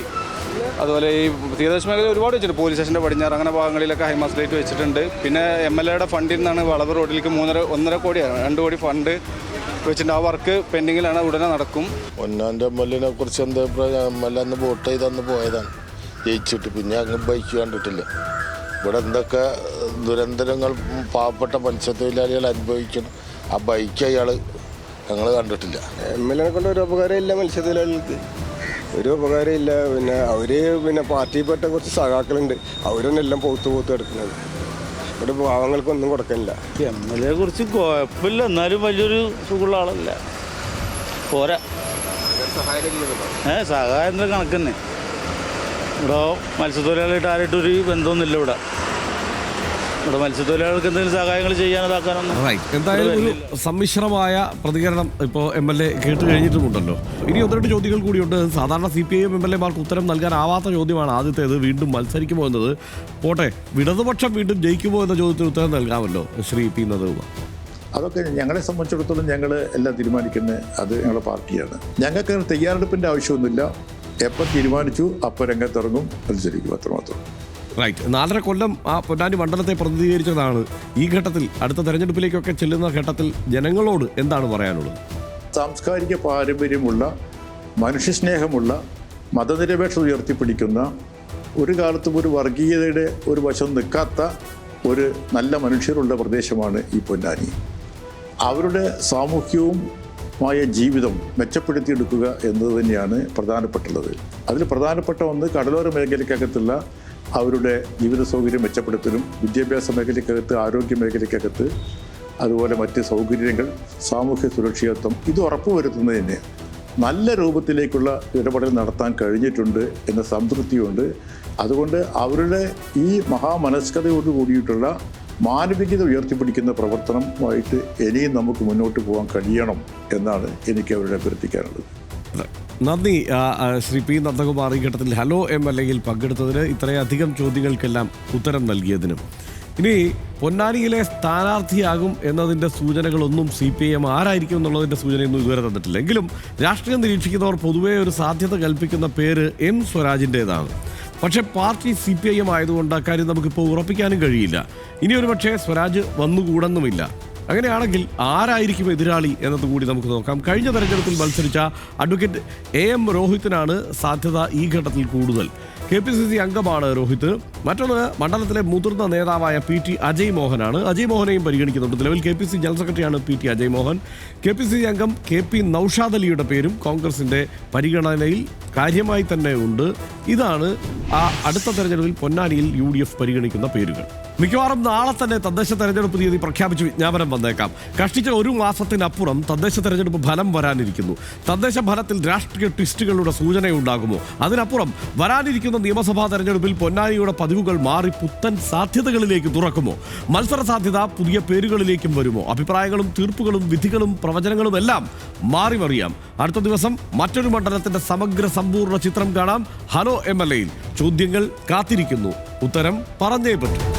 അതുപോലെ ഈ തീരദേശ മേഖല ഒരുപാട് വെച്ചിട്ടുണ്ട്. പോലീസ് സ്റ്റേഷൻ്റെ പടിഞ്ഞാറ് അങ്ങനെ ഭാഗങ്ങളിലൊക്കെ ഹൈമാസ് ലൈറ്റ് വെച്ചിട്ടുണ്ട്. പിന്നെ MLA-യുടെ ഫണ്ടിൽ നിന്നാണ് വളവ് റോഡിലേക്ക് 1.5 കോടിയാണ് 2 കോടി ഫണ്ട് വെച്ചിട്ടുണ്ട്. ആ വർക്ക് പെൻഡിങ്ങിലാണ്, ഉടനെ നടക്കും. പൊന്നാൻ്റെ MLA-നെ കുറിച്ച് എന്താ അഭിപ്രായം? MLA അന്ന് വോട്ട് ചെയ്തന്ന് പോയതാണ് ജയിച്ചിട്ട്, പിന്നെ അങ്ങ് ബൈക്ക് കണ്ടിട്ടില്ല. ഇവിടെ എന്തൊക്കെ ദുരന്തങ്ങൾ പാവപ്പെട്ട മത്സ്യത്തൊഴിലാളികൾ അനുഭവിക്കണം. ആ ബൈക്ക് അയാൾ ഞങ്ങൾ കണ്ടിട്ടില്ല. MLA കൊണ്ട് ഒരു ഉപകാരം ഇല്ല മത്സ്യത്തൊഴിലാളികൾക്ക്, ഒരു ഉപകാരം ഇല്ല. പിന്നെ പാർട്ടിയിൽപ്പെട്ട കുറച്ച് സഖാക്കളുണ്ട്, അവരൊന്നെല്ലാം പോത്ത് എടുക്കുന്നത്. ഇവിടെ പാവങ്ങൾക്കൊന്നും കൊടുക്കാനില്ല. MLA കുറിച്ച് കുഴപ്പമില്ല, എന്നാലും വലിയൊരു സുഖമുള്ള ആളല്ല. പോരാ, സഹായം കണക്ക് തന്നെ. ഇവിടെ മത്സ്യത്തൊഴിലാളിയായിട്ട് ആരായിട്ടൊരു ബന്ധമൊന്നുമില്ല. ഇവിടെ മത്സ്യത്തൊഴിലാളികൾക്ക് എന്തെങ്കിലും സഹായങ്ങൾ ചെയ്യാനതാക്കാനൊന്നും. എന്തായാലും ഒരു സമ്മിശ്രമായ പ്രതികരണം ഇപ്പോൾ MLA കേട്ട് കഴിഞ്ഞിട്ടുമുണ്ടല്ലോ. ഇനി 1-2 ചോദ്യങ്ങൾ കൂടിയുണ്ട്. സാധാരണ CPIM MLA-മാർക്ക് ഉത്തരം നൽകാനാവാത്ത ചോദ്യമാണ് ആദ്യത്തേത്. വീണ്ടും മത്സരിക്കുമോ എന്നത് പോട്ടെ, ഇടതുപക്ഷം വീണ്ടും ജയിക്കുമോ എന്ന ചോദ്യത്തിന് ഉത്തരം നൽകാമല്ലോ ശ്രീ പി. നന്ദകുമാർ. അതൊക്കെ ഞങ്ങളെ സംബന്ധിച്ചിടത്തോളം ഞങ്ങൾ എല്ലാം തീരുമാനിക്കുന്നത് അത് ഞങ്ങളുടെ പാർട്ടിയാണ്. ഞങ്ങൾക്ക് തയ്യാറെടുപ്പിൻ്റെ ആവശ്യമൊന്നുമില്ല. എപ്പോൾ തീരുമാനിച്ചു അപ്പോൾ രംഗത്തിറങ്ങും, മത്സരിക്കും, അത്രമാത്രം. റൈറ്റ്. 4.5 കൊല്ലം ആ പൊന്നാനി മണ്ഡലത്തെ പ്രതിനിധീകരിച്ചതാണ്. ഈ ഘട്ടത്തിൽ, അടുത്ത തെരഞ്ഞെടുപ്പിലേക്കൊക്കെ ചെല്ലുന്ന ഘട്ടത്തിൽ ജനങ്ങളോട് എന്താണ് പറയാനുള്ളത്? സാംസ്കാരിക പാരമ്പര്യമുള്ള, മനുഷ്യസ്നേഹമുള്ള, മതനിരപേക്ഷത ഉയർത്തിപ്പിടിക്കുന്ന, ഒരു കാലത്തും ഒരു വർഗീയതയുടെ ഒരു വശം നിൽക്കാത്ത ഒരു നല്ല മനുഷ്യരുള്ള പ്രദേശമാണ് ഈ പൊന്നാനി. അവരുടെ സാമൂഹ്യവുമായ ജീവിതം മെച്ചപ്പെടുത്തിയെടുക്കുക എന്നത് തന്നെയാണ് പ്രധാനപ്പെട്ടുള്ളത്. അതിൽ പ്രധാനപ്പെട്ട ഒന്ന് കടലോര മേഖലയ്ക്കകത്തുള്ള അവരുടെ ജീവിത സൗകര്യം മെച്ചപ്പെടുത്തലും, വിദ്യാഭ്യാസ മേഖലയ്ക്കകത്ത്, ആരോഗ്യ മേഖലയ്ക്കകത്ത്, അതുപോലെ മറ്റ് സൗകര്യങ്ങൾ, സാമൂഹ്യ സുരക്ഷിതത്വം, ഇത് ഉറപ്പുവരുത്തുന്നതിന് നല്ല രൂപത്തിലേക്കുള്ള ഇടപെടൽ നടത്താൻ കഴിഞ്ഞിട്ടുണ്ട് എന്ന സംതൃപ്തിയുണ്ട്. അതുകൊണ്ട് അവരുടെ ഈ മഹാമനസ്കതയോട് കൂടിയിട്ടുള്ള മാനവികത ഉയർത്തിപ്പിടിക്കുന്ന പ്രവർത്തനമായിട്ട് ഇനിയും നമുക്ക് മുന്നോട്ട് പോകാൻ കഴിയണം എന്നാണ് എനിക്ക് അവരുടെ അഭ്യർത്ഥിക്കാനുള്ളത്. നന്ദി ശ്രീ പി. നന്ദകുമാർ. ഈ ഘട്ടത്തിൽ ഹലോ MLA-യിൽ പങ്കെടുത്തതിന്, ഇത്രയധികം ചോദ്യങ്ങൾക്കെല്ലാം ഉത്തരം നൽകിയതിനും. ഇനി പൊന്നാനിയിലെ സ്ഥാനാർത്ഥിയാകും എന്നതിൻ്റെ സൂചനകളൊന്നും CPIM ആരായിരിക്കും എന്നുള്ളതിൻ്റെ സൂചനയൊന്നും ഇതുവരെ തന്നിട്ടില്ല. എങ്കിലും രാഷ്ട്രീയം നിരീക്ഷിക്കുന്നവർ പൊതുവേ ഒരു സാധ്യത കൽപ്പിക്കുന്ന പേര് M. സ്വരാജിൻ്റേതാണ്. പക്ഷേ പാർട്ടി CPIM ആയതുകൊണ്ട് അക്കാര്യം നമുക്കിപ്പോൾ ഉറപ്പിക്കാനും കഴിയില്ല. ഇനി ഒരു പക്ഷേ സ്വരാജ് വന്നുകൂടുന്നുമില്ല. അങ്ങനെയാണെങ്കിൽ ആരായിരിക്കും എതിരാളി എന്നത് കൂടി നമുക്ക് നോക്കാം. കഴിഞ്ഞ തെരഞ്ഞെടുപ്പിൽ മത്സരിച്ച അഡ്വക്കേറ്റ് AM രോഹിത്തിനാണ് സാധ്യത ഈ ഘട്ടത്തിൽ കൂടുതൽ. KPCC അംഗമാണ് രോഹിത്. മറ്റൊന്ന് മണ്ഡലത്തിലെ മുതിർന്ന നേതാവായ PT അജയ് മോഹനാണ്. അജയ് മോഹനെയും പരിഗണിക്കുന്നുണ്ട്. നിലവിൽ KPCC ജനറൽ സെക്രട്ടറിയാണ് PT അജയ് മോഹൻ. KPCC അംഗം KP നൌഷാദ് അലിയുടെ പേരും കോൺഗ്രസിൻ്റെ പരിഗണനയിൽ കാര്യമായി തന്നെ ഉണ്ട്. ഇതാണ് അടുത്ത തെരഞ്ഞെടുപ്പിൽ പൊന്നാനിയിൽ UDF പരിഗണിക്കുന്ന പേരുകൾ. മിക്കവാറും നാളെ തന്നെ തദ്ദേശ തെരഞ്ഞെടുപ്പ് തീയതി പ്രഖ്യാപിച്ച് വിജ്ഞാപനം വന്നേക്കാം. കഷ്ടിച്ച 1 മാസത്തിനപ്പുറം തദ്ദേശ തെരഞ്ഞെടുപ്പ് ഫലം വരാനിരിക്കുന്നു. തദ്ദേശ ഫലത്തിൽ രാഷ്ട്രീയ ട്വിസ്റ്റുകളുടെ സൂചനയുണ്ടാകുമോ? അതിനപ്പുറം വരാനിരിക്കുന്ന നിയമസഭാ തെരഞ്ഞെടുപ്പിൽ പൊന്നാനിയുടെ പതിവുകൾ മാറി പുത്തൻ സാധ്യതകളിലേക്ക് തുറക്കുമോ? മത്സര സാധ്യത പുതിയ പേരുകളിലേക്കും വരുമോ? അഭിപ്രായങ്ങളും തീർപ്പുകളും വിധികളും പ്രവചനങ്ങളും എല്ലാം മാറി മറിയാം. അടുത്ത ദിവസം മറ്റൊരു മണ്ഡലത്തിന്റെ സമഗ്ര സമ്പൂർണ്ണ ചിത്രം കാണാം. ഹലോ MLA-യിൽ ചോദ്യങ്ങൾ കാത്തിരിക്കുന്നു, ഉത്തരം പറഞ്ഞേ പറ്റൂ.